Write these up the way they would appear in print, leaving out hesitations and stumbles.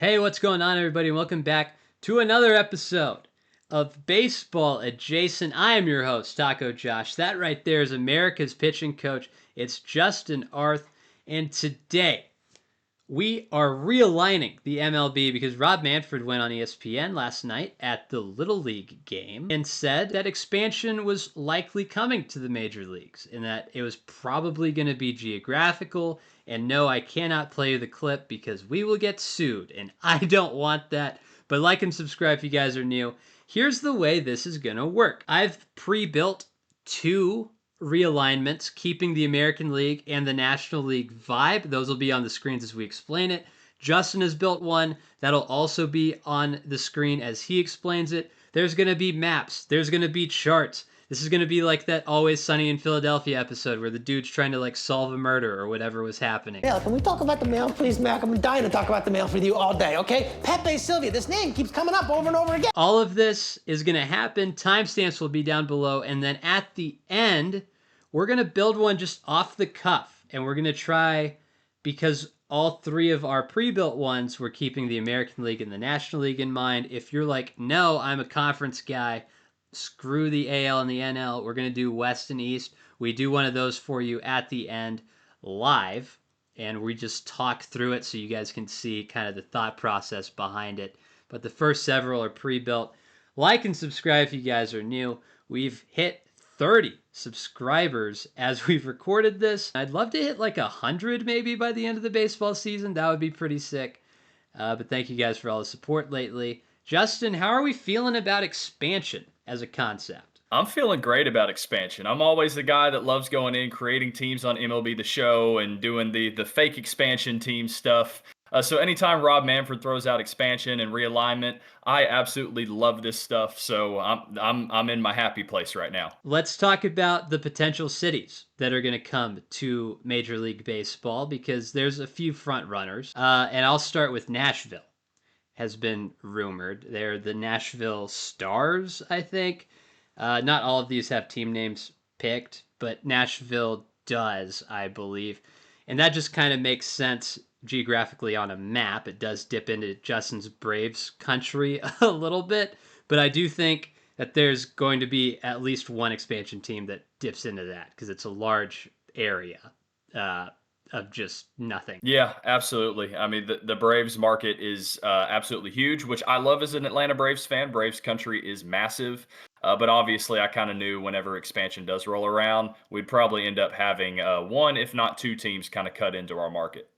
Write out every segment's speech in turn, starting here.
Hey, what's going on, everybody? Welcome back to another episode of Baseball Adjacent. I am your host, Taco Josh. That right there is America's pitching coach. It's Justin Arth. And today, we are realigning the MLB because Rob Manfred went on ESPN last night at the Little League game and said that expansion was likely coming to the major leagues and that it was probably going to be geographical. And no, I cannot play you the clip because we will get sued, and I don't want that. But like and subscribe if you guys are new. Here's the way this is going to work. I've pre-built two realignments, keeping the American League and the National League vibe. Those will be on the screens as we explain it. Justin has built one that'll also be on the screen as he explains it. There's going to be maps. There's going to be charts. This is going to be like that Always Sunny in Philadelphia episode where the dude's trying to like solve a murder or whatever was happening. Yeah, can we talk about the mail, please, Mac? I'm dying to talk about the mail with you all day, okay? Pepe Sylvia, this name keeps coming up over and over again. All of this is going to happen. Timestamps will be down below. And then at the end, we're going to build one just off the cuff. And we're going to try, because all three of our pre-built ones, we're keeping the American League and the National League in mind. If you're like, no, I'm a conference guy, screw the AL and the NL, we're going to do West and East. We do one of those for you at the end live. And we just talk through it so you guys can see kind of the thought process behind it. But the first several are pre-built. Like and subscribe if you guys are new. We've hit 30 subscribers as we've recorded this. I'd love to hit like 100 maybe by the end of the baseball season. That would be pretty sick. But thank you guys for all the support lately. Justin, how are we feeling about expansion as a concept? I'm feeling great about expansion. I'm always the guy that loves going in, creating teams on MLB The Show and doing the fake expansion team stuff. So anytime Rob Manfred throws out expansion and realignment, I absolutely love this stuff. So I'm in my happy place right now. Let's talk about the potential cities that are going to come to Major League Baseball because there's a few front runners. And I'll start with Nashville. Has been rumored. They're the Nashville Stars, I think. Not all of these have team names picked, but Nashville does, I believe. And that just kind of makes sense geographically on a map. It does dip into Justin's Braves country a little bit, but I do think that there's going to be at least one expansion team that dips into that because it's a large area of just nothing. Yeah, absolutely. I mean, the Braves market is absolutely huge, which I love as an Atlanta Braves fan. Braves country is massive. But obviously, I kind of knew whenever expansion does roll around, we'd probably end up having one, if not two teams kind of cut into our market.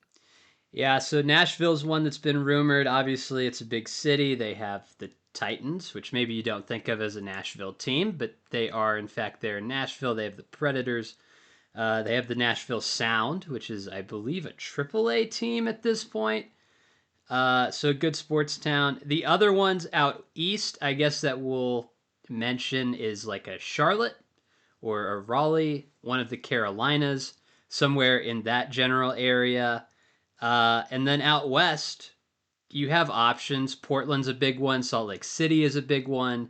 Yeah, so Nashville's one that's been rumored. Obviously, it's a big city. They have the Titans, which maybe you don't think of as a Nashville team, but they are, in fact, there in Nashville. They have the Predators. They have the Nashville Sound, which is, I believe, a AAA team at this point. So a good sports town. The other ones out east, I guess that we'll mention is like a Charlotte or a Raleigh, one of the Carolinas, somewhere in that general area. And then out west, you have options. Portland's a big one. Salt Lake City is a big one.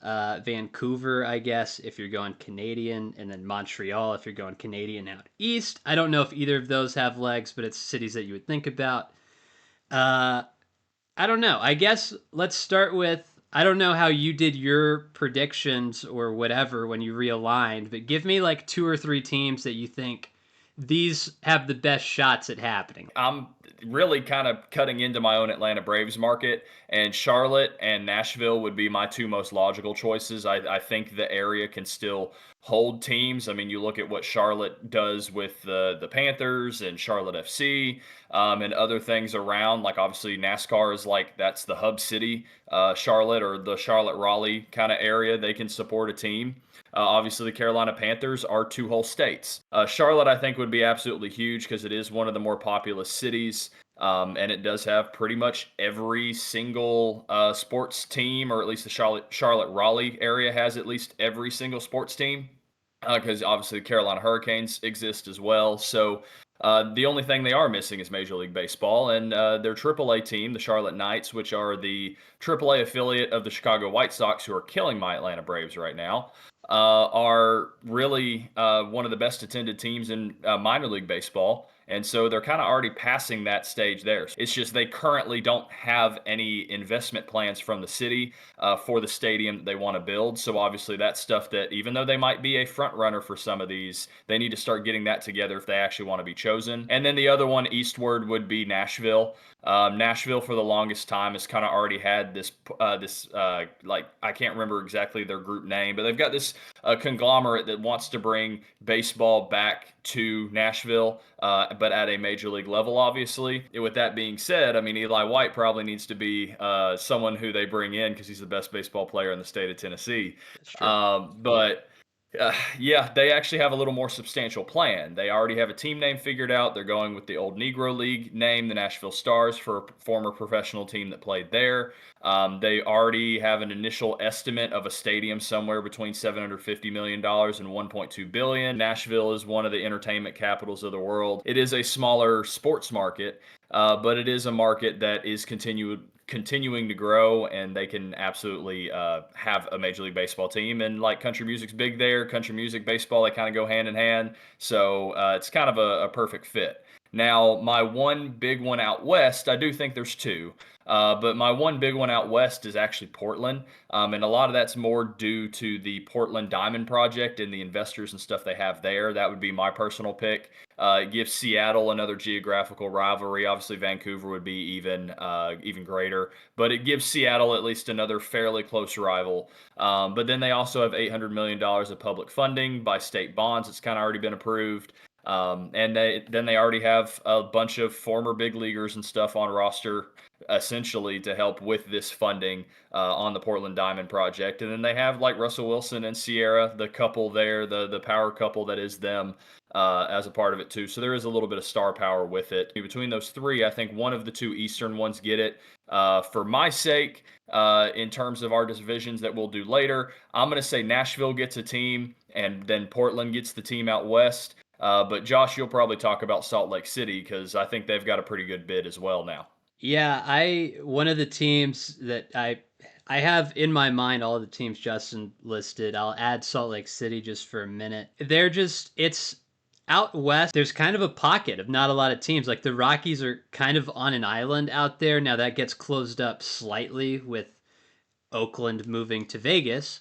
Vancouver, I guess, if you're going Canadian. And then Montreal, if you're going Canadian out east. I don't know if either of those have legs, but it's cities that you would think about. I don't know. I guess let's start with, I don't know how you did your predictions or whatever when you realigned, but give me like two or three teams that you think these have the best shots at happening. I'm really kind of cutting into my own Atlanta Braves market, and Charlotte and Nashville would be my two most logical choices. I think the area can still hold teams. I mean, you look at what Charlotte does with the Panthers and Charlotte FC and other things around. Like obviously NASCAR is like that's the hub city, Charlotte or the Charlotte Raleigh kind of area. They can support a team. Obviously, the Carolina Panthers are two whole states. Charlotte, I think, would be absolutely huge because it is one of the more populous cities, and it does have pretty much every single sports team, or at least the Charlotte-Raleigh area has at least every single sports team, because obviously the Carolina Hurricanes exist as well. So the only thing they are missing is Major League Baseball, and their AAA team, the Charlotte Knights, which are the AAA affiliate of the Chicago White Sox, who are killing my Atlanta Braves right now, are really one of the best attended teams in minor league baseball. And so they're kind of already passing that stage there. It's just they currently don't have any investment plans from the city for the stadium that they want to build. So obviously that's stuff that, even though they might be a front runner for some of these, they need to start getting that together if they actually want to be chosen. And then the other one eastward would be Nashville. Nashville for the longest time has kind of already had this like, I can't remember exactly their group name, but they've got this conglomerate that wants to bring baseball back to Nashville, but at a major league level, obviously. With that being said, I mean, Eli White probably needs to be someone who they bring in because he's the best baseball player in the state of Tennessee. That's true. But yeah, they actually have a little more substantial plan. They already have a team name figured out. They're going with the old Negro League name, the Nashville Stars, for a former professional team that played there. They already have an initial estimate of a stadium somewhere between $750 million and $1.2 billion. Nashville is one of the entertainment capitals of the world. It is a smaller sports market, but it is a market that is continuing to grow, and they can absolutely have a Major League Baseball team. And like country music's big there, country music, baseball, they kind of go hand in hand. So it's kind of a perfect fit. Now, my one big one out west, I do think there's two. But my one big one out west is actually Portland. And a lot of that's more due to the Portland Diamond Project and the investors and stuff they have there. That would be my personal pick. It gives Seattle another geographical rivalry. Obviously, Vancouver would be even greater, but it gives Seattle at least another fairly close rival. But then they also have $800 million of public funding by state bonds. It's kind of already been approved. And they already have a bunch of former big leaguers and stuff on roster, essentially to help with this funding on the Portland Diamond Project. And then they have like Russell Wilson and Sierra, the couple there, the power couple that is them, as a part of it too. So there is a little bit of star power with it. Between those three, I think one of the two Eastern ones get it. For my sake, in terms of our divisions that we'll do later, I'm going to say Nashville gets a team, and then Portland gets the team out west. But Josh, you'll probably talk about Salt Lake City because I think they've got a pretty good bid as well now. Yeah, I one of the teams that I have in my mind all the teams Justin listed. I'll add Salt Lake City just for a minute. It's out west. There's kind of a pocket of not a lot of teams. Like the Rockies are kind of on an island out there. Now that gets closed up slightly with Oakland moving to Vegas.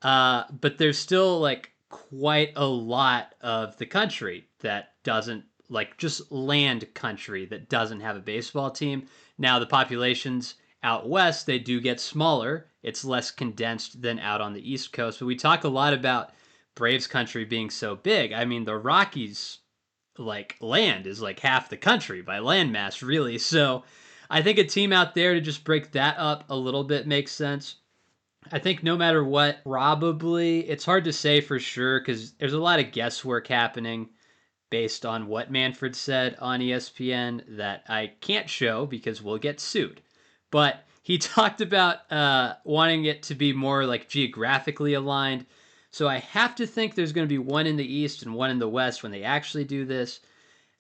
But there's still like quite a lot of the country that doesn't, like, just land country that doesn't have a baseball team. Now the populations out west, they do get smaller. It's less condensed than out on the East Coast. But we talk a lot about Braves country being so big. I mean, the Rockies, like, land is like half the country by land mass, really. So I think a team out there to just break that up a little bit makes sense. I think no matter what, probably it's hard to say for sure because there's a lot of guesswork happening based on what Manfred said on ESPN that I can't show because we'll get sued. But he talked about wanting it to be more like geographically aligned. So I have to think there's going to be one in the East and one in the West when they actually do this.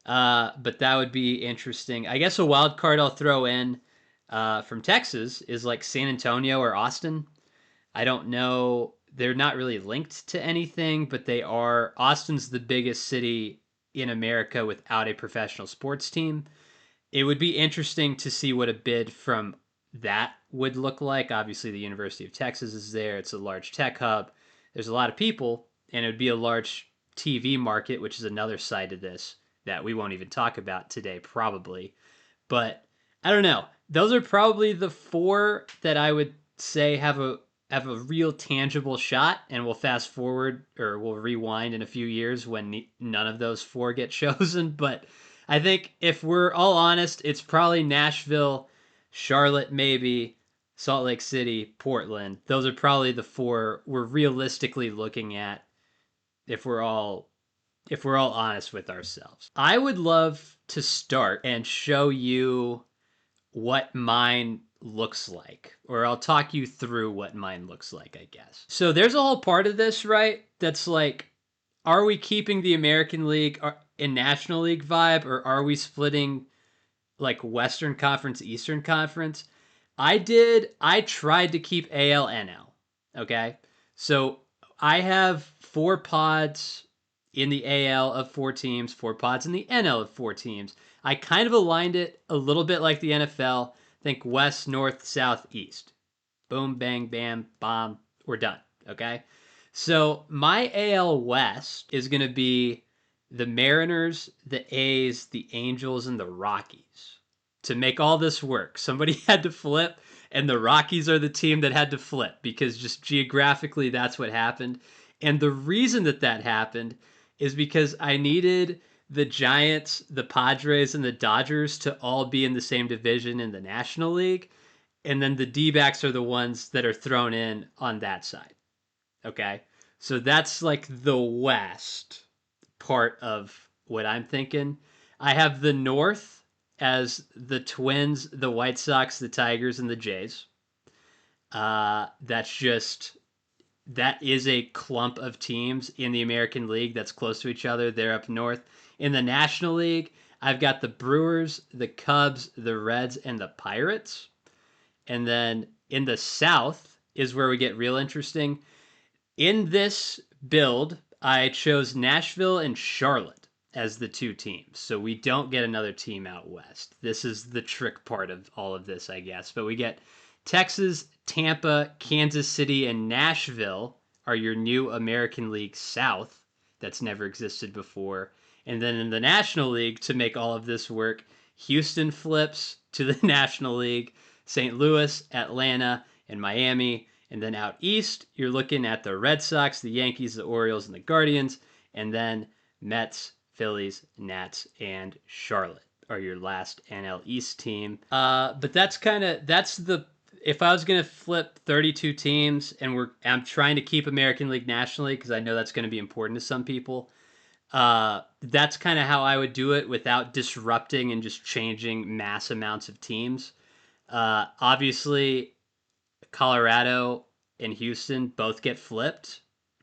But that would be interesting. I guess a wild card I'll throw in from Texas is like San Antonio or Austin. I don't know. They're not really linked to anything, but they are. Austin's the biggest city in America without a professional sports team. It would be interesting to see what a bid from that would look like. Obviously, the University of Texas is there. It's a large tech hub. There's a lot of people, and it would be a large TV market, which is another side of this that we won't even talk about today, probably. But I don't know. Those are probably the four that I would say have a real tangible shot, and we'll fast forward or we'll rewind in a few years when none of those four get chosen. But I think if we're all honest, it's probably Nashville, Charlotte, maybe Salt Lake City, Portland. Those are probably the four we're realistically looking at if we're all honest with ourselves. I would love to start and show you what mine looks like, or I'll talk you through what mine looks like, I guess. So there's a whole part of this, right? That's like, are we keeping the American League and National League vibe, or are we splitting like Western Conference, Eastern Conference? I tried to keep AL NL. Okay. So I have 4 pods in the AL of 4 teams, 4 pods in the NL of 4 teams. I kind of aligned it a little bit like the NFL. Think west, north, south, east. Boom, bang, bam, bomb. We're done. Okay. So my AL West is going to be the Mariners, the A's, the Angels, and the Rockies. To make all this work, somebody had to flip, and the Rockies are the team that had to flip because just geographically, that's what happened. And the reason that that happened is because I needed the Giants, the Padres, and the Dodgers to all be in the same division in the National League. And then the D backs are the ones that are thrown in on that side. Okay. So that's like the West part of what I'm thinking. I have the North as the Twins, the White Sox, the Tigers, and the Jays. That's just that is a clump of teams in the American League that's close to each other. They're up north. In the National League, I've got the Brewers, the Cubs, the Reds, and the Pirates. And then in the South is where we get real interesting. In this build, I chose Nashville and Charlotte as the 2 teams. So we don't get another team out west. This is the trick part of all of this, I guess. But we get Texas, Tampa, Kansas City, and Nashville are your new American League South that's never existed before. And then in the National League, to make all of this work, Houston flips to the National League, St. Louis, Atlanta, and Miami. And then out east, you're looking at the Red Sox, the Yankees, the Orioles, and the Guardians. And then Mets, Phillies, Nats, and Charlotte are your last NL East team. But that's the if I was gonna flip 32 teams, and I'm trying to keep American League National League because I know that's going to be important to some people. That's kind of how I would do it without disrupting and just changing mass amounts of teams. Obviously, Colorado and Houston both get flipped,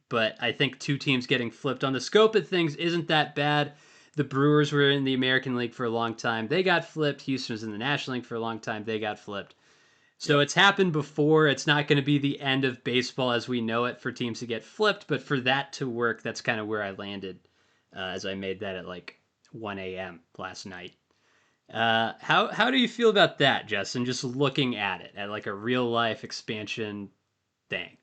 but I think 2 teams getting flipped on the scope of things isn't that bad. The Brewers were in the American League for a long time. They got flipped. Houston was in the National League for a long time. They got flipped. So it's happened before. It's not going to be the end of baseball as we know it for teams to get flipped, but for that to work, that's kind of where I landed as I made that at like 1 a.m. last night. How do you feel about that, Justin? Just looking at it at like a real life expansion thing.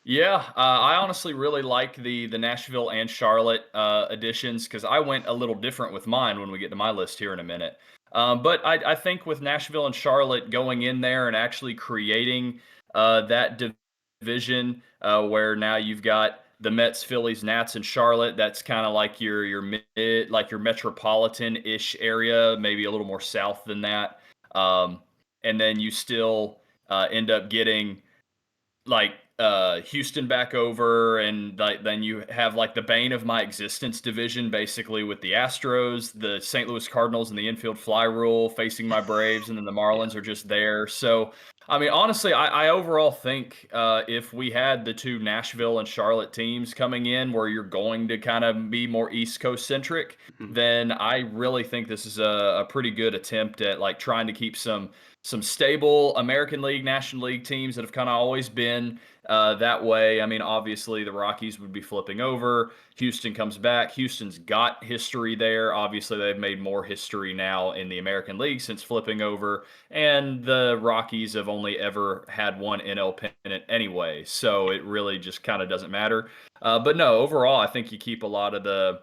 Yeah, I honestly really like the Nashville and Charlotte additions because I went a little different with mine when we get to my list here in a minute. But I think with Nashville and Charlotte going in there and actually creating that division where now you've got the Mets, Phillies, Nats, and Charlotte. That's kind of like your mid, like your metropolitan-ish area, maybe a little more south than that. And then you still end up getting like Houston back over, and like then you have like the bane of my existence division, basically with the Astros, the St. Louis Cardinals, and the infield fly rule facing my Braves, and then the Yeah. Marlins are just there. So I mean, honestly, I overall think if we had the 2 Nashville and Charlotte teams coming in, where you're going to kind of be more East Coast centric, Mhm. then I really think this is a pretty good attempt at like trying to keep some stable American League, National League teams that have kind of always been that way. I mean, obviously, the Rockies would be flipping over. Houston comes back. Houston's got history there. Obviously, they've made more history now in the American League since flipping over. And the Rockies have only ever had one NL pennant anyway. So it really just kind of doesn't matter. But no, overall, I think you keep a lot of the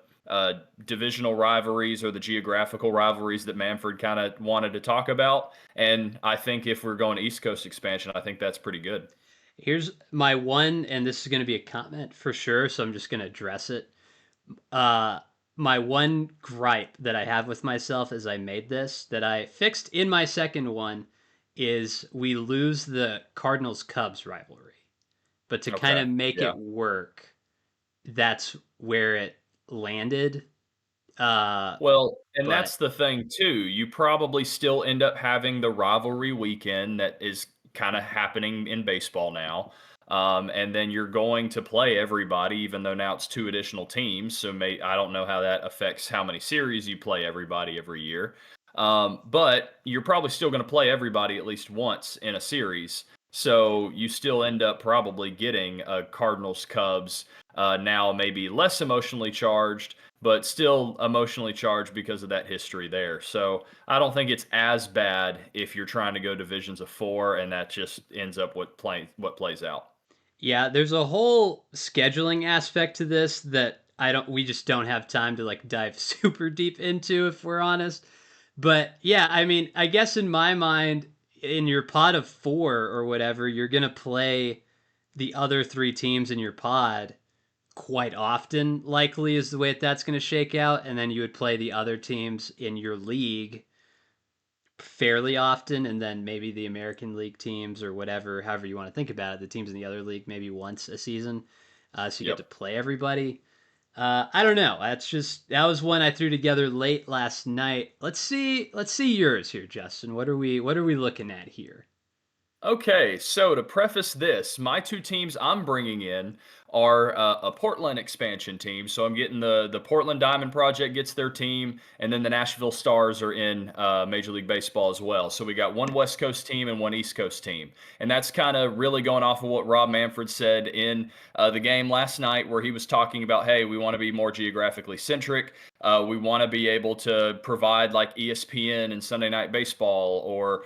divisional rivalries or the geographical rivalries that Manfred kind of wanted to talk about. And I think if we're going East Coast expansion, I think that's pretty good. Here's my one, and this is going to be a comment for sure, so I'm just going to address it. Uh, my one gripe that I have with myself as I made this, that I fixed in my second one, is we lose the Cardinals Cubs rivalry. But to kind Okay. of make Yeah. it work, that's where it landed. Uh, Well, and but that's the thing too. You probably still end up having the rivalry weekend that is kind of happening in baseball now. And then you're going to play everybody, even though now it's 2 additional teams. So I don't know how that affects how many series you play everybody every year. But you're probably still going to play everybody at least once in a series. So you still end up probably getting a Cardinals Cubs, now maybe less emotionally charged, but still emotionally charged because of that history there. So I don't think it's as bad if you're trying to go divisions of four, and that just ends up what plays out. Yeah, there's a whole scheduling aspect to this that we just don't have time to like dive super deep into if we're honest. But yeah, I mean, I guess in my mind, in your pod of four or whatever, you're gonna play the other three teams in your pod quite often, likely is the way that's gonna shake out, and then you would play the other teams in your league fairly often, and then maybe the American League teams or whatever, however you want to think about it, the teams in the other league maybe once a season, so you get Yep. to play everybody. I don't know. That was one I threw together late last night. Let's see yours here, Justin. What are we looking at here? Okay, so to preface this, my two teams I'm bringing in are a Portland expansion team. So I'm getting the Portland Diamond Project gets their team, and then the Nashville Stars are in Major League Baseball as well. So we got one West Coast team and one East Coast team, and that's kind of really going off of what Rob Manfred said in the game last night, where he was talking about, hey, we want to be more geographically centric. We want to be able to provide like ESPN and Sunday Night Baseball or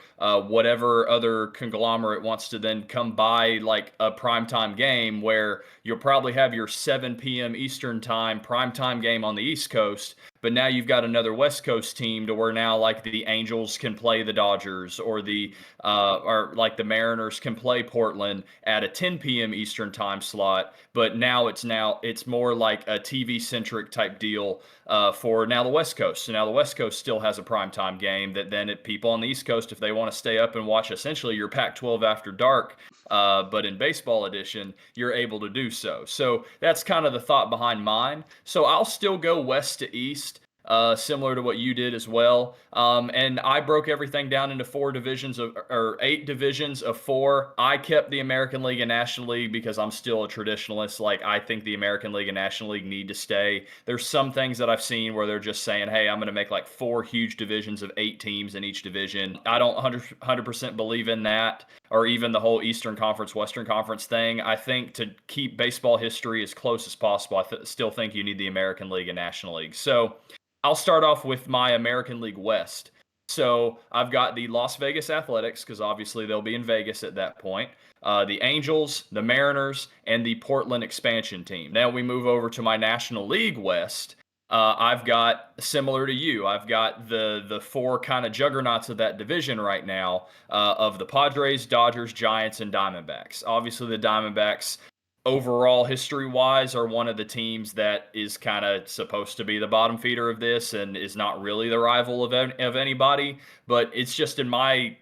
whatever other conglomerate wants to then come by like a primetime game where you'll probably have your 7 p.m. Eastern time primetime game on the East Coast. But now you've got another West Coast team to where now like the Angels can play the Dodgers or like the Mariners can play Portland at a 10 p.m. Eastern time slot. But now it's more like a TV centric type deal for now the West Coast. So now the West Coast still has a primetime game that then people on the East Coast, if they want to stay up and watch essentially your Pac-12 after dark, but in baseball edition, you're able to do so. So that's kind of the thought behind mine. So I'll still go west to east. Similar to what you did as well. And I broke everything down into 8 divisions of four. I kept the American League and National League because I'm still a traditionalist. Like, I think the American League and National League need to stay. There's some things that I've seen where they're just saying, hey, I'm going to make like 4 huge divisions of 8 teams in each division. I don't 100% believe in that, or even the whole Eastern Conference, Western Conference thing. I think to keep baseball history as close as possible, I still think you need the American League and National League. So I'll start off with my American League West. So I've got the Las Vegas Athletics, because obviously they'll be in Vegas at that point. The Angels, the Mariners, and the Portland expansion team. Now we move over to my National League West. I've got, similar to you, I've got the 4 kind of juggernauts of that division right now, of the Padres, Dodgers, Giants, and Diamondbacks. Obviously the Diamondbacks overall history wise are one of the teams that is kind of supposed to be the bottom feeder of this and is not really the rival of anybody, but it's just in my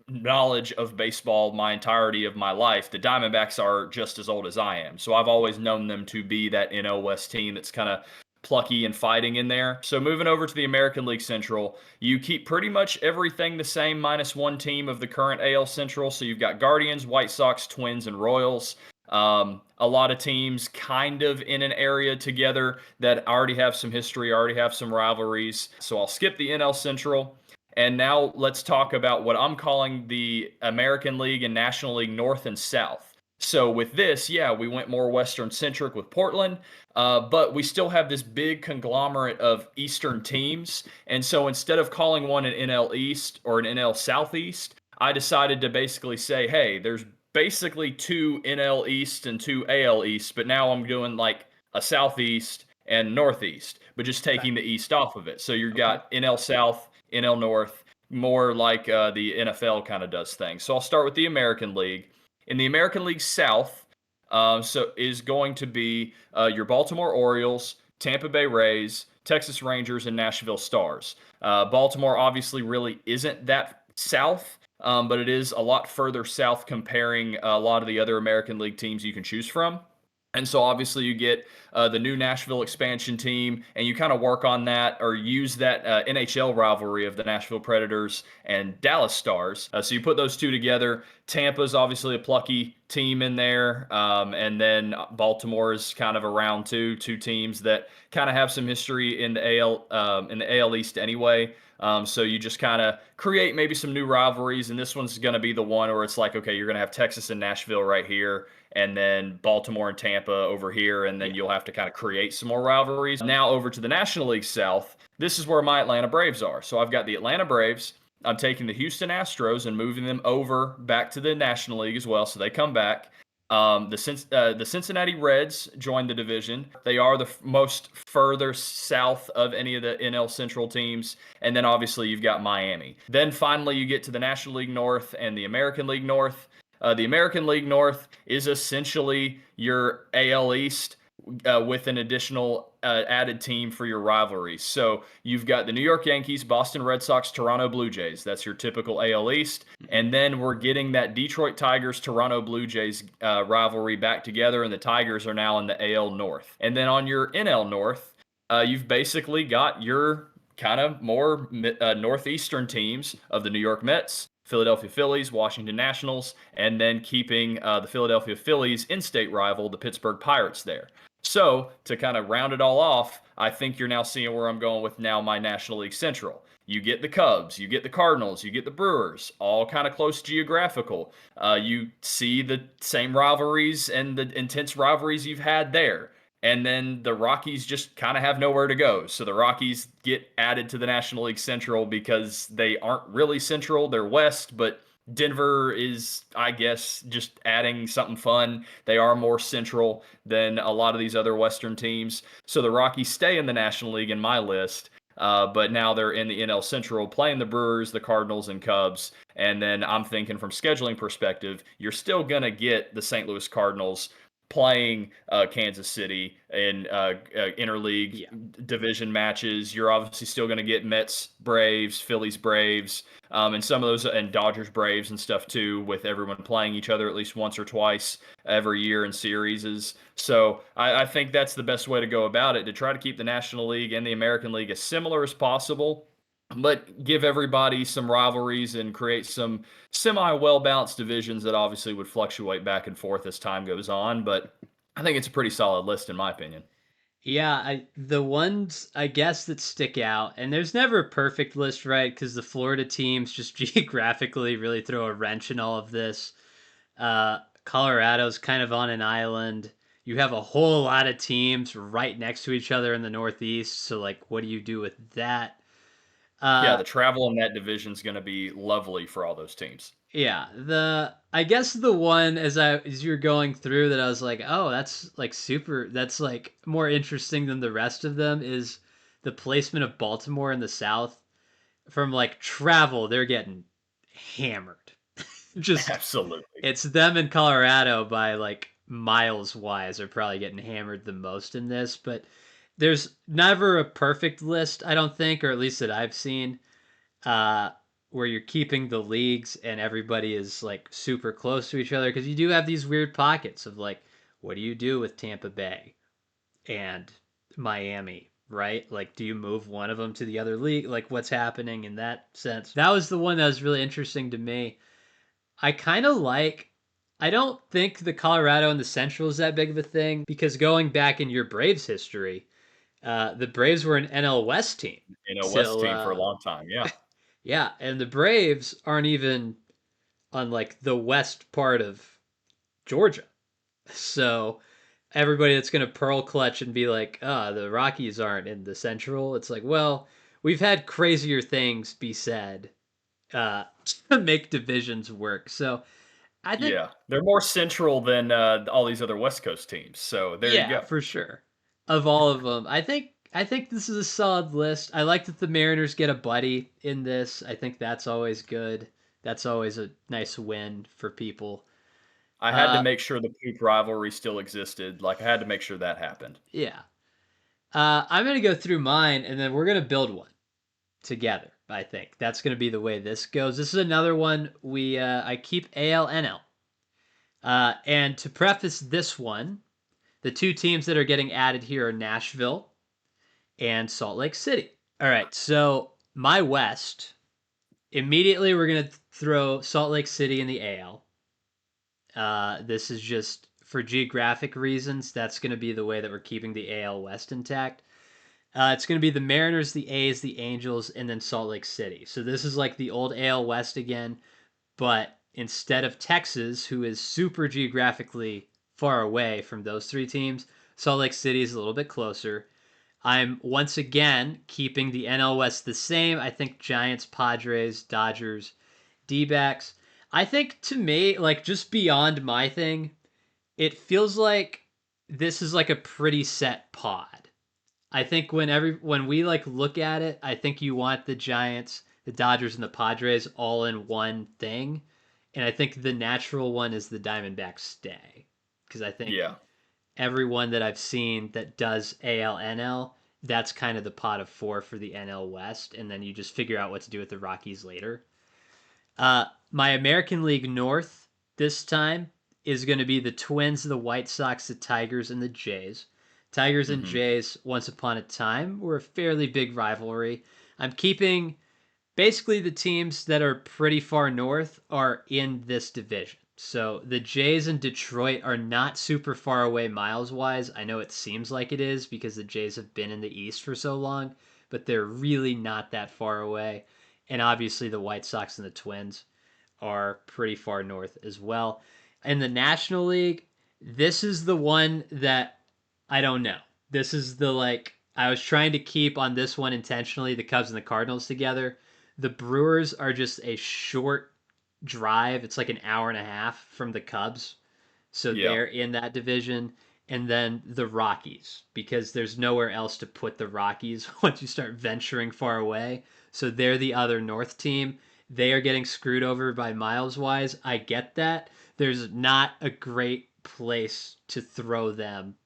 knowledge of baseball my entirety of my life, the Diamondbacks are just as old as I am. So I've always known them to be that NL West team that's kind of plucky and fighting in there. So moving over to the American League Central, you keep pretty much everything the same minus one team of the current AL Central. So you've got Guardians, White Sox, Twins, and Royals. A lot of teams kind of in an area together that already have some history, already have some rivalries. So I'll skip the NL Central. And now let's talk about what I'm calling the American League and National League North and South. So with this, yeah, we went more Western centric with Portland, but we still have this big conglomerate of Eastern teams. And so instead of calling one an NL East or an NL Southeast, I decided to basically say, hey, there's basically 2 NL East and 2 AL East, but now I'm doing like a Southeast and Northeast, but just taking the East off of it. So you've got NL South, NL North, more like the NFL kind of does things. So I'll start with the American League. In the American League South, so is going to be your Baltimore Orioles, Tampa Bay Rays, Texas Rangers, and Nashville Stars. Baltimore obviously really isn't that south, but it is a lot further south comparing a lot of the other American League teams you can choose from. And so obviously you get the new Nashville expansion team, and you kind of work on that or use that NHL rivalry of the Nashville Predators and Dallas Stars. So you put those two together. Tampa's obviously a plucky team in there, and then Baltimore is kind of around too. Two teams that kind of have some history in the AL East anyway. So you just kind of create maybe some new rivalries, and this one's going to be the one where it's like, okay, you're going to have Texas and Nashville right here, and then Baltimore and Tampa over here, and then Yeah. you'll have to kind of create some more rivalries. Now over to the National League South. This is where my Atlanta Braves are. So I've got the Atlanta Braves. I'm taking the Houston Astros and moving them over back to the National League as well, so they come back. The Cincinnati Reds joined the division. They are the most further south of any of the NL Central teams. And then obviously you've got Miami. Then finally you get to the National League North and the American League North. The American League North is essentially your AL East with an additional added team for your rivalries. So you've got the New York Yankees, Boston Red Sox, Toronto Blue Jays. That's your typical AL East. And then we're getting that Detroit Tigers, Toronto Blue Jays rivalry back together, and the Tigers are now in the AL North. And then on your NL North, you've basically got your kind of more northeastern teams of the New York Mets, Philadelphia Phillies, Washington Nationals, and then keeping the Philadelphia Phillies in-state rival, the Pittsburgh Pirates there. So, to kind of round it all off, I think you're now seeing where I'm going with now my National League Central. You get the Cubs, you get the Cardinals, you get the Brewers, all kind of close geographical. You see the same rivalries and the intense rivalries you've had there. And then the Rockies just kind of have nowhere to go. So the Rockies get added to the National League Central because they aren't really Central, they're West, but Denver is, I guess, just adding something fun. They are more central than a lot of these other Western teams. So the Rockies stay in the National League in my list, but now they're in the NL Central playing the Brewers, the Cardinals, and Cubs. And then I'm thinking from scheduling perspective, you're still going to get the St. Louis Cardinals playing Kansas City in interleague Yeah. division matches. You're obviously still going to get Mets, Braves, Phillies, Braves, and some of those, and Dodgers, Braves, and stuff too, with everyone playing each other at least once or twice every year in series. So I think that's the best way to go about it, to try to keep the National League and the American League as similar as possible, but give everybody some rivalries and create some semi well balanced divisions that obviously would fluctuate back and forth as time goes on. But I think it's a pretty solid list, in my opinion. Yeah, the ones I guess that stick out, and there's never a perfect list, right? Because the Florida teams just geographically really throw a wrench in all of this. Colorado's kind of on an island. You have a whole lot of teams right next to each other in the Northeast, so like, what do you do with that? Yeah, Uh, the travel in that division is going to be lovely for all those teams. yeah, the I guess the one as you're going through that I was like, oh, that's like super. That's like more interesting than the rest of them is the placement of Baltimore in the South. From like travel, they're getting hammered. Just Absolutely. it's them in Colorado by like miles wise are probably getting hammered the most in this, but there's never a perfect list, I don't think, or at least that I've seen, uh, where you're keeping the leagues and everybody is like super close to each other because you do have these weird pockets of like, what do you do with Tampa Bay and Miami? Right? Like, do you move one of them to the other league? Like, what's happening in that sense? That was the one that was really interesting to me. I kind of like. I don't think the Colorado and the Central is that big of a thing because going back in your Braves history, the Braves were an NL West team. West So team for a long time. Yeah. yeah, and the Braves aren't even on like the west part of Georgia. So everybody that's gonna pearl clutch and be like, the Rockies aren't in the Central. It's like, well, we've had crazier things be said uh, to make divisions work. So I think, Yeah. They're more central than all these other West Coast teams. So there you yeah, go. for sure. Of all of them, I think this is a solid list. I like that the Mariners get a buddy in this. I think that's always good. That's always a nice win for people. I had to Uh, make sure the poop rivalry still existed. Like, I had to make sure that happened. yeah. I'm gonna go through mine, and then we're gonna build one together. I think that's gonna be the way this goes. This is another one we I keep ALNL. And to preface this one, the two teams that are getting added here are Nashville and Salt Lake City. All right, so my West, immediately we're going to throw Salt Lake City in the AL. This is just for geographic reasons. That's going to be the way that we're keeping the AL West intact. It's going to be the Mariners, the A's, the Angels, and then Salt Lake City. So this is like the old AL West again, but instead of Texas, who is super geographically far away from those three teams, Salt Lake City is a little bit closer. I'm once again keeping the NL West the same. I think Giants, Padres, Dodgers, D-backs. I think to me, like just beyond my thing, it feels like this is like a pretty set pod. I think when we like look at it, I think you want the Giants, the Dodgers, and the Padres all in one thing, and I think the natural one is the Diamondbacks stay because I think Yeah. everyone that I've seen that does AL NL, that's kind of the pot of four for the NL West, and then you just figure out what to do with the Rockies later. My American League North this time is going to be the Twins, the White Sox, the Tigers, and the Jays. Tigers and Hmm. Jays, once upon a time, were a fairly big rivalry. I'm keeping basically the teams that are pretty far north are in this division. So the Jays and Detroit are not super far away miles wise. I know it seems like it is because the Jays have been in the East for so long, but they're really not that far away. And obviously the White Sox and the Twins are pretty far north as well. In the National League, this is the one that I don't know. This is the like I was trying to keep on this one intentionally the Cubs and the Cardinals together. The Brewers are just a short drive. It's like an hour and a half from the Cubs. So Yeah. they're in that division. And then the Rockies, because there's nowhere else to put the Rockies once you start venturing far away. So they're the other North team. They are getting screwed over by miles wise. I get that. There's not a great place to throw them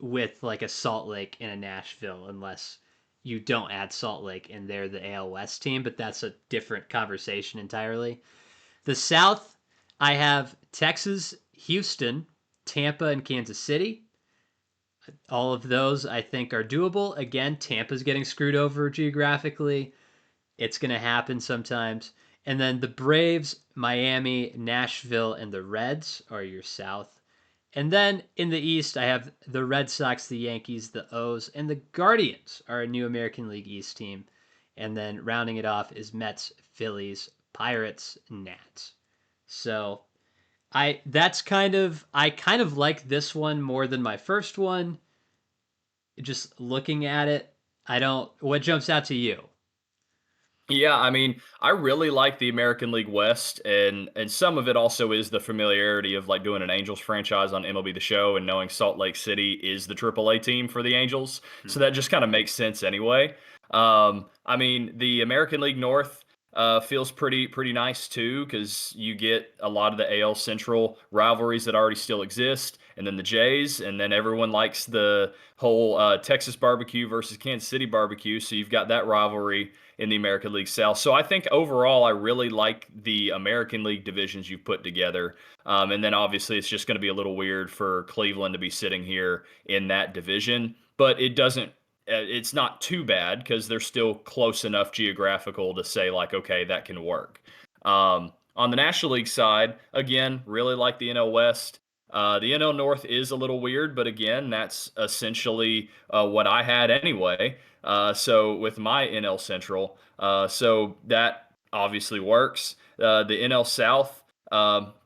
with like a Salt Lake and a Nashville unless you don't add Salt Lake and they're the AL West team, but that's a different conversation entirely. The South, I have Texas, Houston, Tampa, and Kansas City. All of those I think are doable. Again, Tampa's getting screwed over geographically. It's going to happen sometimes. And then the Braves, Miami, Nashville, and the Reds are your South. And then in the East, I have the Red Sox, the Yankees, the O's, and the Guardians are a new American League East team. And then rounding it off is Mets, Phillies, Pirates, Nats. So I kind of like this one more than my first one. Just looking at it, I don't. What jumps out to you? Yeah, I mean, I really like the American League West, and some of it also is the familiarity of like doing an Angels franchise on MLB The Show and knowing Salt Lake City is the AAA team for the Angels, so that just kind of makes sense anyway. I mean, the American League North feels pretty nice too because you get a lot of the AL Central rivalries that already still exist, and then the Jays, and then everyone likes the whole Texas barbecue versus Kansas City barbecue, so you've got that rivalry in the American League South. So I think overall, I really like the American League divisions you've put together. And then obviously, it's just going to be a little weird for Cleveland to be sitting here in that division, but it doesn't. It's not too bad because they're still close enough geographical to say like, okay, that can work. On the National League side, again, really like the NL West. The NL North is a little weird, but again, that's essentially what I had anyway. So with my NL Central, so that obviously works. The NL South,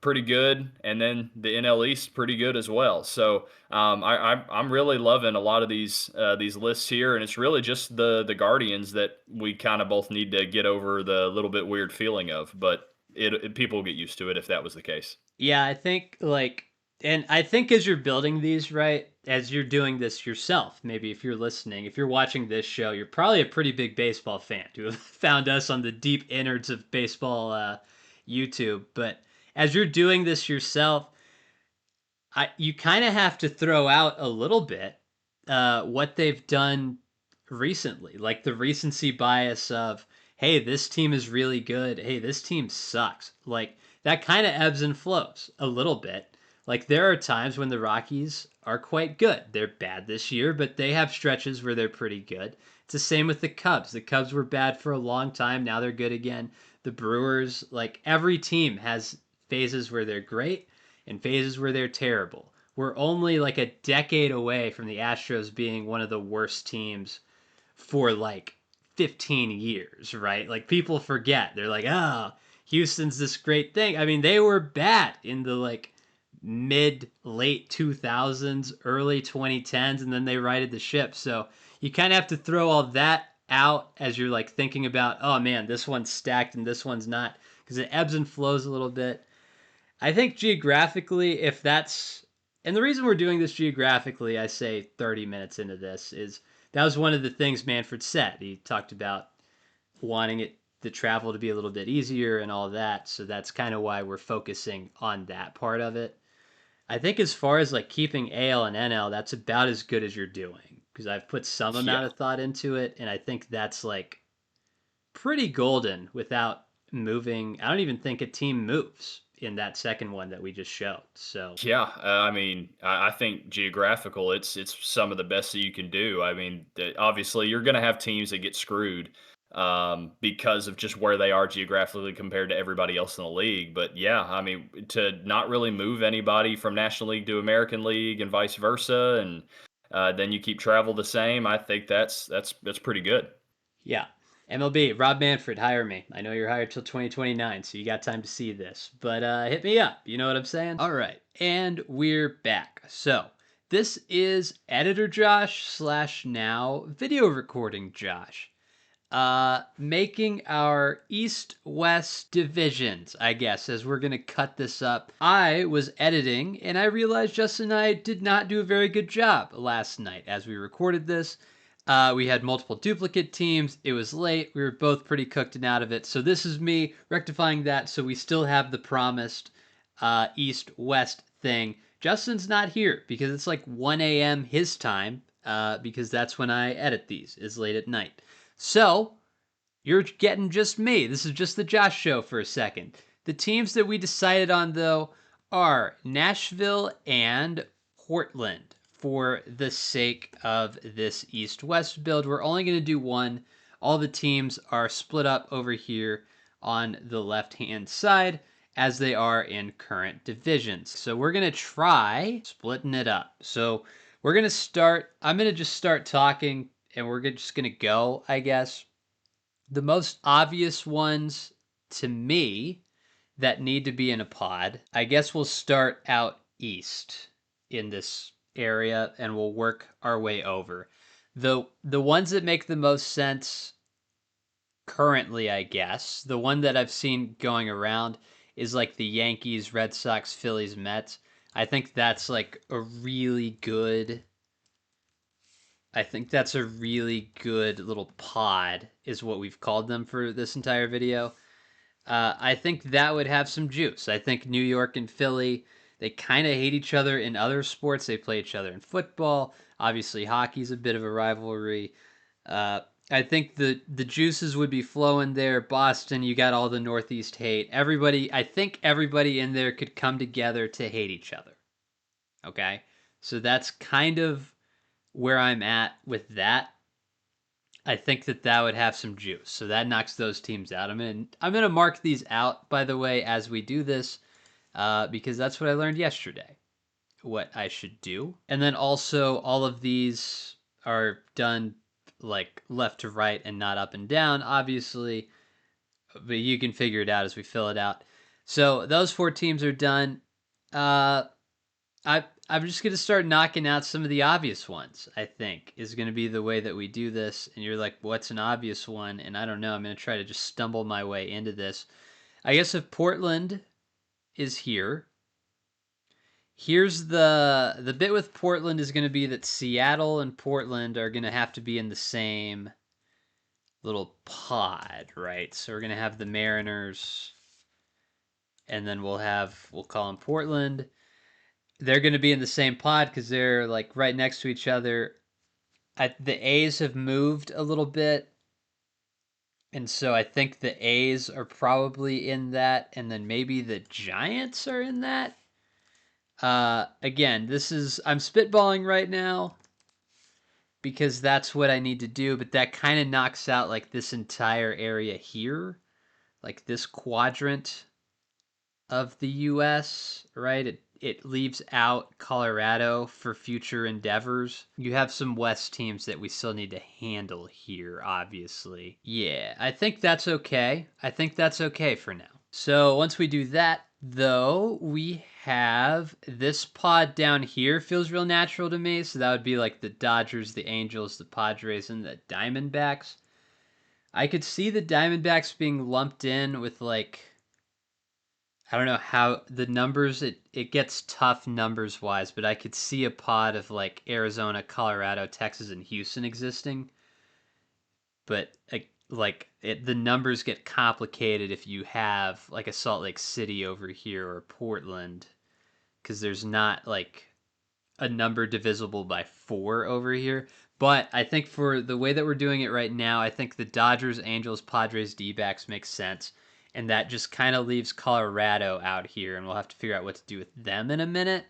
pretty good, and then the NL East, pretty good as well. So I'm really loving a lot of these lists here, and it's really just the Guardians that we kind of both need to get over the little bit weird feeling of, but people will get used to it if that was the case. Yeah, I think like, and I think as you're building these, right, as you're doing this yourself, maybe if you're listening, if you're watching this show, you're probably a pretty big baseball fan to have found us on the deep innards of baseball YouTube. But as you're doing this yourself, you kind of have to throw out a little bit what they've done recently, like the recency bias of, hey, this team is really good. Hey, this team sucks. Like that kind of ebbs and flows a little bit. Like there are times when the Rockies are quite good. They're bad this year, but they have stretches where they're pretty good. It's the same with the Cubs. The Cubs were bad for a long time. Now they're good again. The Brewers, like every team has phases where they're great and phases where they're terrible. We're only like a decade away from the Astros being one of the worst teams for like 15 years, right? Like people forget. They're like, "Oh, Houston's this great thing." I mean, they were bad in the like mid late 2000s, early 2010s, and then they righted the ship. So you kind of have to throw all that out as you're like thinking about, "Oh man, this one's stacked and this one's not," because it ebbs and flows a little bit. I think geographically, if that's, and the reason we're doing this geographically, I say 30 minutes into this, is that was one of the things Manfred said. He talked about wanting the travel to be a little bit easier and all that. So that's kind of why we're focusing on that part of it. I think as far as like keeping AL and NL, that's about as good as you're doing because I've put some amount Yeah. of thought into it, and I think that's like pretty golden without moving. I don't even think a team moves in that second one that we just showed. So Yeah, I mean, I think geographical, it's some of the best that you can do. I mean, obviously, you're going to have teams that get screwed because of just where they are geographically compared to everybody else in the league. But yeah, I mean, to not really move anybody from National League to American League and vice versa, and then you keep travel the same. I think that's pretty good. yeah. MLB, Rob Manfred, hire me. I know you're hired till 2029, so you got time to see this. But hit me up. You know what I'm saying? All right. And we're back. So this is editor Josh slash now video recording Josh. Making our east-west divisions, I guess, as we're gonna cut this up. I was editing and I realized Justin and I did not do a very good job last night as we recorded this. We had multiple duplicate teams. It was late. We were both pretty cooked and out of it. So this is me rectifying that so we still have the promised east-west thing. Justin's not here because it's like 1 a.m. his time because that's when I edit these, is late at night. So, you're getting just me. This is just the Josh show for a second. The teams that we decided on, though, are Nashville and Portland for the sake of this East West build. We're only going to do one. All the teams are split up over here on the left hand side as they are in current divisions. So, we're going to try splitting it up. So, we're going to start. I'm going to just start talking and we're just going to go, I guess. The most obvious ones to me that need to be in a pod, I guess we'll start out east in this area and we'll work our way over. The ones that make the most sense currently, I guess, the one that I've seen going around is like the Yankees, Red Sox, Phillies, Mets. I think that's like a really good I think that's a really good little pod, is what we've called them for this entire video. I think that would have some juice. I think New York and Philly, they kind of hate each other in other sports. They play each other in football. Obviously, hockey's a bit of a rivalry. Uh, I think the juices would be flowing there. Boston, you got all the Northeast hate. Everybody, I think everybody in there could come together to hate each other. Okay? So that's kind of where I'm at with that. I think that would have some juice. So that knocks those teams out. I'm gonna mark these out, by the way, as we do this, because that's what I learned yesterday. What I should do, and then also all of these are done like left to right and not up and down, obviously. But you can figure it out as we fill it out. So those four teams are done. Uh, I'm just gonna start knocking out some of the obvious ones. I think is gonna be the way that we do this. And you're like, what's an obvious one? And I don't know. I'm gonna try to just stumble my way into this. I guess if Portland is here, here's the bit with Portland is gonna be that Seattle and Portland are gonna have to be in the same little pod, right? So we're gonna have the Mariners, and then we'll call them Portland. They're going to be in the same pod because they're like right next to each other. The A's have moved a little bit, and so I think the A's are probably in that, and then maybe the Giants are in that. Again, I'm spitballing right now because that's what I need to do, but that kind of knocks out like this entire area here, like this quadrant of the US, right? It leaves out Colorado for future endeavors. You have some West teams that we still need to handle here, obviously. Yeah, I think that's okay. I think that's okay for now. So once we do that, though, we have this pod down here feels real natural to me. So that would be like the Dodgers, the Angels, the Padres, and the Diamondbacks. I could see the Diamondbacks being lumped in with like I don't know how the numbers it gets tough numbers wise, but I could see a pod of like Arizona, Colorado, Texas, and Houston existing. But the numbers get complicated if you have like a Salt Lake City over here or Portland, because there's not like a number divisible by 4 over here. But I think for the way that we're doing it right now, I think the Dodgers, Angels, Padres, D-backs makes sense. And that just kind of leaves Colorado out here, and we'll have to figure out what to do with them in a minute.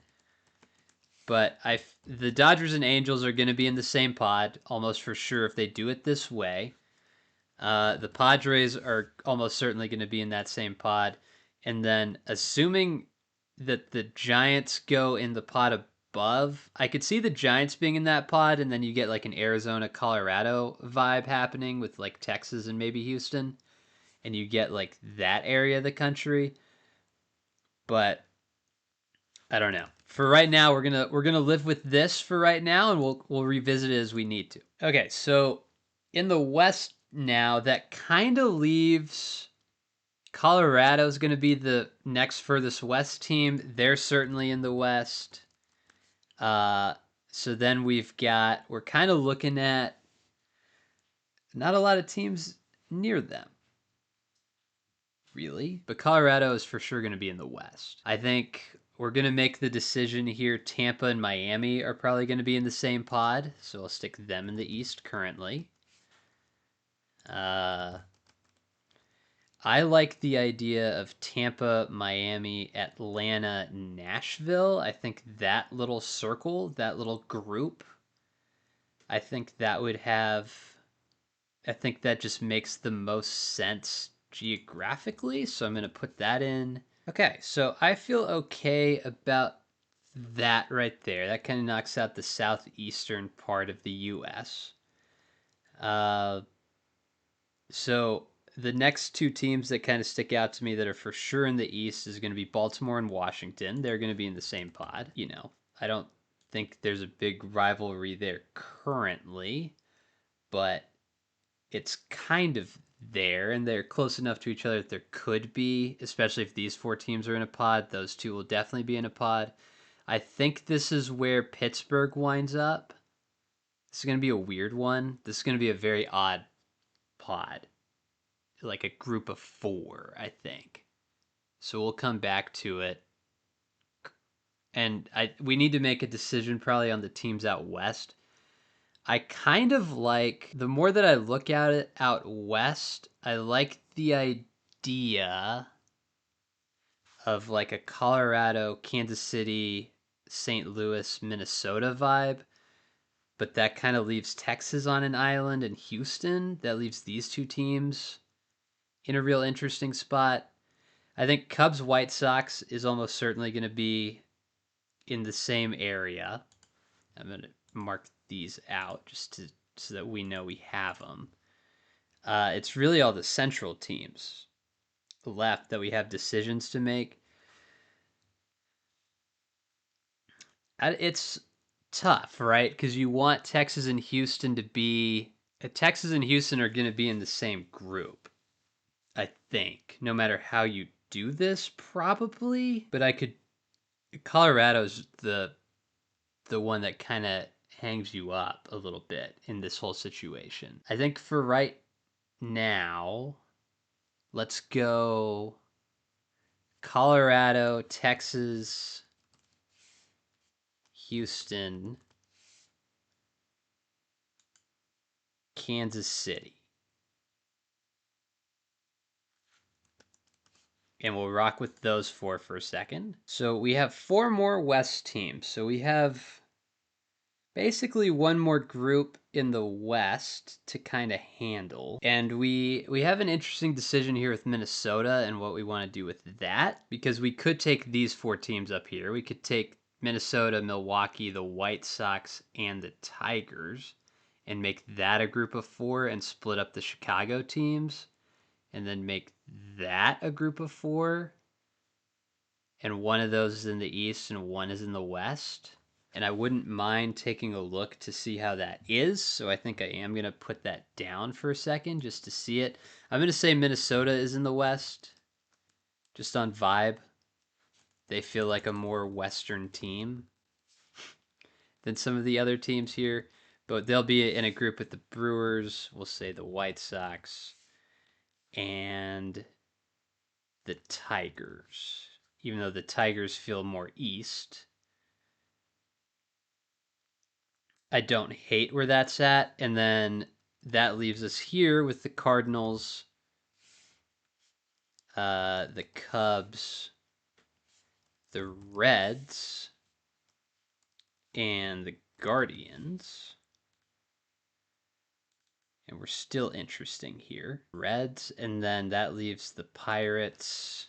But the Dodgers and Angels are going to be in the same pod, almost for sure, if they do it this way. The Padres are almost certainly going to be in that same pod. And then, assuming that the Giants go in the pod above, I could see the Giants being in that pod, and then you get like an Arizona, Colorado vibe happening with like Texas and maybe Houston, and you get like that area of the country. But I don't know. For right now, we're gonna live with this for right now, and we'll revisit it as we need to. Okay, so in the West now, that kind of leaves Colorado's going to be the next furthest west team. They're certainly in the West. So then we're kind of looking at not a lot of teams near them, really. But Colorado is for sure going to be in the West. I think we're going to make the decision here. Tampa and Miami are probably going to be in the same pod, so I'll stick them in the East currently. I like the idea of Tampa, Miami, Atlanta, Nashville. I think that little circle, that little group, I think that would have, I think that just makes the most sense geographically. So I'm going to put that in. Okay, so I feel okay about that right there. That kind of knocks out the southeastern part of the US. So the next two teams that kind of stick out to me that are for sure in the East is going to be Baltimore and Washington. They're going to be in the same pod. I don't think there's a big rivalry there currently, but it's kind of there, and they're close enough to each other that there could be, especially if these 4 teams are in a pod. Those 2 will definitely be in a pod. I think this is where Pittsburgh winds up. This is going to be a weird one. This is going to be a very odd pod, like a group of 4, I think. So we'll come back to it. And we need to make a decision probably on the teams out west. I kind of like, the more that I look at it out west, I like the idea of like a Colorado, Kansas City, St. Louis, Minnesota vibe. But that kind of leaves Texas on an island and Houston. That leaves these 2 teams in a real interesting spot. I think Cubs White Sox is almost certainly going to be in the same area. I'm going to mark these out so that we know we have them. It's really all the central teams left that we have decisions to make. It's tough, right? Because you want Texas and Houston to be. Texas and Houston are going to be in the same group, I think, no matter how you do this, probably. But Colorado's the one that kind of hangs you up a little bit in this whole situation. I think for right now, let's go Colorado, Texas, Houston, Kansas City. And we'll rock with those 4 for a second. So we have 4 more West teams. So we have basically one more group in the West to kind of handle. And we have an interesting decision here with Minnesota and what we want to do with that, because we could take these 4 teams up here. We could take Minnesota, Milwaukee, the White Sox, and the Tigers and make that a group of 4 and split up the Chicago teams and then make that a group of 4, and one of those is in the East and one is in the West. And I wouldn't mind taking a look to see how that is. So I think I am going to put that down for a second just to see it. I'm going to say Minnesota is in the West, just on vibe. They feel like a more Western team than some of the other teams here. But they'll be in a group with the Brewers, we'll say the White Sox, and the Tigers. Even though the Tigers feel more East. I don't hate where that's at. And then that leaves us here with the Cardinals, the Cubs, the Reds, and the Guardians. And we're still interesting here. Reds, and then that leaves the Pirates,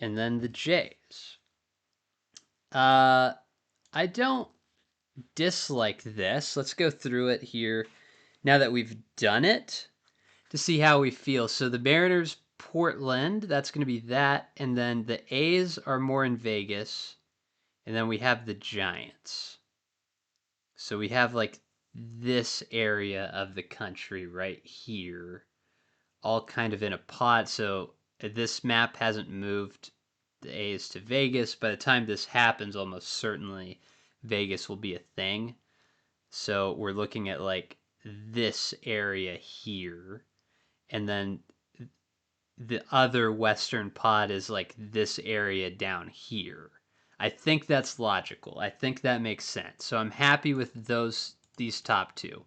and then the Jays. I don't dislike this. Let's go through it here now that we've done it to see how we feel. So the Mariners, Portland, that's going to be that. And then the A's are more in Vegas. And then we have the Giants. So we have like this area of the country right here, all kind of in a pod. So this map hasn't moved the A's to Vegas. By the time this happens, almost certainly Vegas will be a thing. So we're looking at like this area here. And then the other western pod is like this area down here. I think that's logical. I think that makes sense. So I'm happy with these top 2.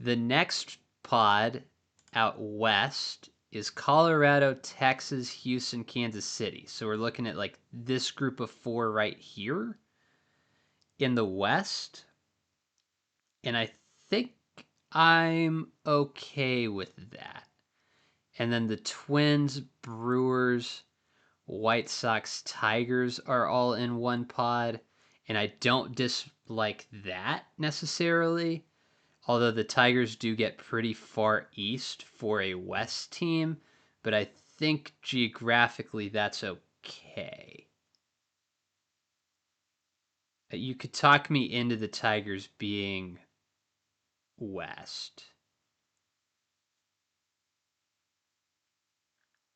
The next pod out west is Colorado, Texas, Houston, Kansas City. So we're looking at like this group of 4 right here in the west. And I think I'm okay with that. And then the Twins, Brewers, White Sox, Tigers are all in one pod. And I don't dislike that necessarily. Although the Tigers do get pretty far east for a West team. But I think geographically that's okay. You could talk me into the Tigers being West.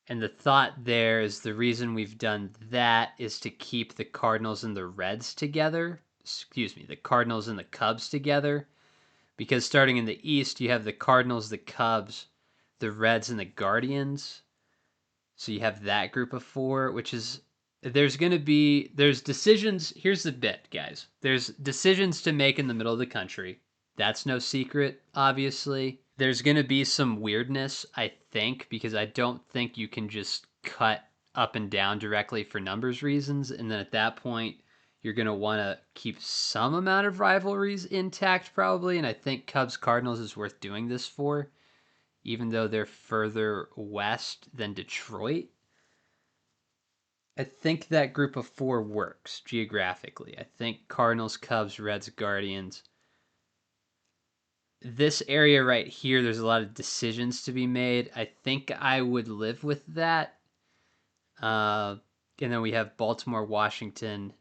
And the thought there is the reason we've done that is to keep the Cardinals and the Reds together. Excuse me, the Cardinals and the Cubs together. Because starting in the East, you have the Cardinals, the Cubs, the Reds, and the Guardians. So you have that group of 4, which is, there's decisions. Here's the bit, guys. There's decisions to make in the middle of the country. That's no secret, obviously. There's going to be some weirdness, I think, because I don't think you can just cut up and down directly for numbers reasons. And then at that point, you're going to want to keep some amount of rivalries intact, probably. And I think Cubs Cardinals is worth doing this for, even though they're further west than Detroit. I think that group of 4 works geographically. I think Cardinals, Cubs, Reds, Guardians. This area right here, there's a lot of decisions to be made. I think I would live with that. And then we have Baltimore, Washington,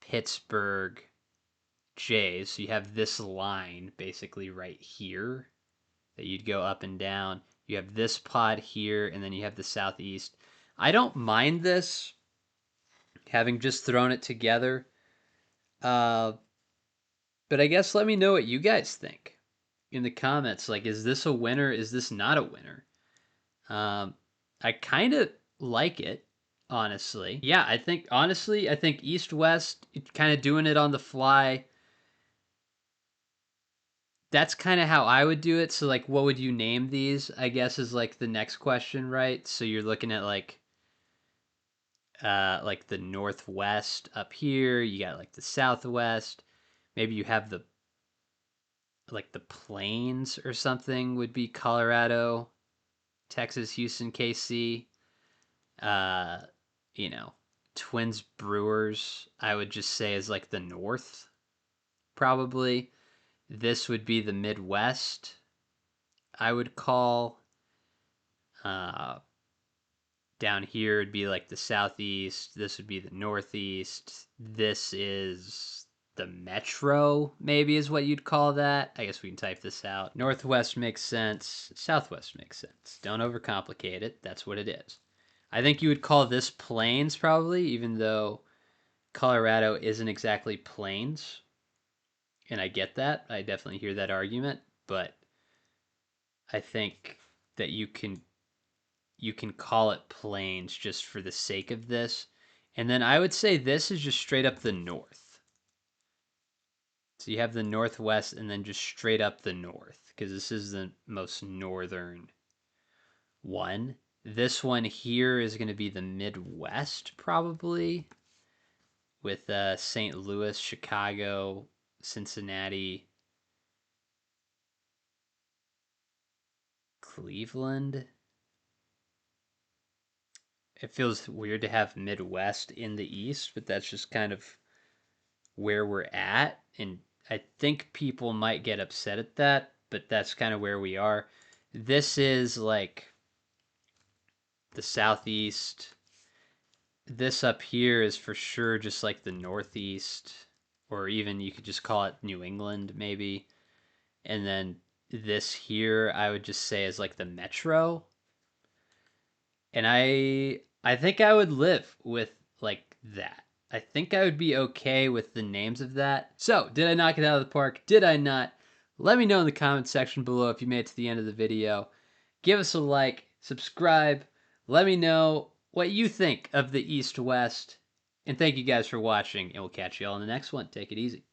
Pittsburgh, Jays. So you have this line basically right here that you'd go up and down. You have this pod here, and then you have the Southeast. I don't mind this, having just thrown it together. But I guess let me know what you guys think in the comments. Like, is this a winner? Is this not a winner? I kind of like it, honestly. Yeah, I think East-West, kind of doing it on the fly. That's kind of how I would do it. So, like, what would you name these? I guess is like the next question, right? So you're looking at like like the Northwest up here. You got like the Southwest. Maybe you have the like the Plains or something would be Colorado, Texas, Houston, KC. Uh, you know, Twins, Brewers, I would just say is like the North, probably. This would be the Midwest, I would call. Uh, Down here would be like the Southeast. This would be the Northeast. This is the Metro, maybe is what you'd call that. I guess we can type this out. Northwest makes sense. Southwest makes sense. Don't overcomplicate it. That's what it is. I think you would call this Plains probably, even though Colorado isn't exactly plains. And I get that. I definitely hear that argument, but I think that you can call it plains just for the sake of this. And then I would say this is just straight up the north. So you have the northwest and then just straight up the north because this is the most northern one. This one here is going to be the Midwest probably with St. Louis, Chicago, Cincinnati, Cleveland. It feels weird to have Midwest in the East, but that's just kind of where we're at. And I think people might get upset at that, but that's kind of where we are. This is like the Southeast. This up here is for sure just like the Northeast, or even you could just call it New England, maybe. And then this here, I would just say is like the Metro. And I think I would live with like that. I think I would be okay with the names of that. So, did I knock it out of the park? Did I not? Let me know in the comments section below if you made it to the end of the video. Give us a like, subscribe, let me know what you think of the East-West. And thank you guys for watching, and we'll catch you all in the next one. Take it easy.